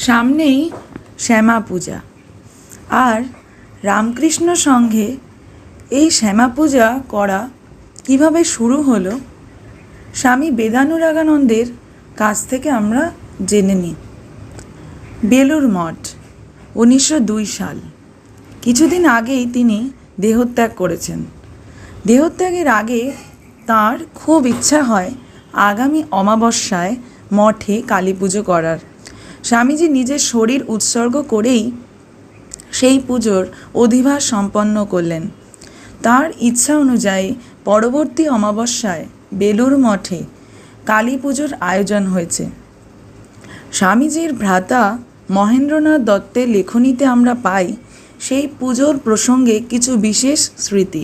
সামনেই শ্যামা পূজা। আর রামকৃষ্ণ সংঘে এই শ্যামা পূজা করা কিভাবে শুরু হলো স্বামী বেদানুরাগানন্দের কাছ থেকে আমরা জেনে নিই। বেলুড় মঠ, 1902 সাল। কিছুদিন আগেই তিনি দেহত্যাগ করেছেন। দেহত্যাগের আগে তাঁর খুব ইচ্ছা হয় আগামী অমাবস্যায় মঠে কালী পুজো করার। স্বামীজি নিজের শরীর উৎসর্গ করেই সেই পুজোর অধিবাস সম্পন্ন করলেন। তার ইচ্ছা অনুযায়ী পরবর্তী অমাবস্যায় বেলুড় মঠে কালী পুজোর আয়োজন হয়েছে। স্বামীজির ভ্রাতা মহেন্দ্রনাথ দত্তের লেখনীতে আমরা পাই সেই পুজোর প্রসঙ্গে কিছু বিশেষ স্মৃতি।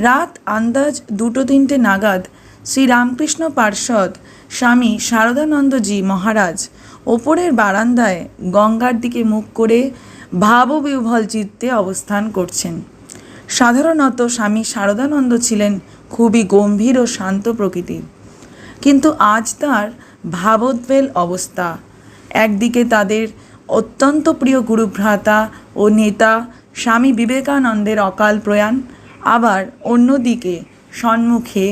রাত আন্দাজ 2-3টে নাগাদ শ্রীরামকৃষ্ণ পার্ষদ স্বামী শারদানন্দজি মহারাজ ওপরের বারান্দায় গঙ্গার দিকে মুখ করে ভাববিহ্বল চিত্তে অবস্থান করছেন। সাধারণত স্বামী শারদানন্দ ছিলেন খুবই গম্ভীর ও শান্ত প্রকৃতির, কিন্তু আজ তার ভাবোদ্বেল অবস্থা। একদিকে তাদের অত্যন্ত প্রিয় গুরুভ্রাতা ও নেতা স্বামী বিবেকানন্দের অকাল প্রয়াণ, আবার অন্যদিকে সম্মুখে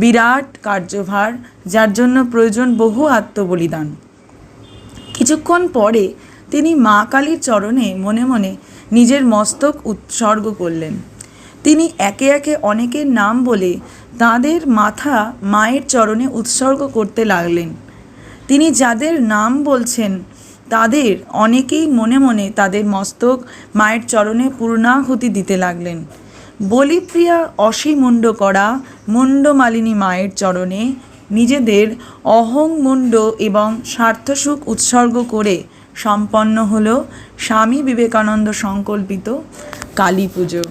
বিরাট কার্যভার, যার জন্য প্রয়োজন বহু আত্মবলিদান। কিছুক্ষণ পরে তিনি মা কালীর চরণে মনে মনে নিজের মস্তক উৎসর্গ করলেন। তিনি একে একে অনেকের নাম বলে তাঁদের মাথা মায়ের চরণে উৎসর্গ করতে লাগলেন। তিনি যাদের নাম বলছেন তাদের অনেকেই মনে মনে তাদের মস্তক মায়ের চরণে পূর্ণাহুতি দিতে লাগলেন। বলিপ্রিয়া অসীমুণ্ড করা মুণ্ডমালিনী মায়ের চরণে নিজেদের অহংমুণ্ড এবং স্বার্থসুখ উৎসর্গ করে সম্পন্ন হল স্বামী বিবেকানন্দ সংকল্পিত কালী পুজো।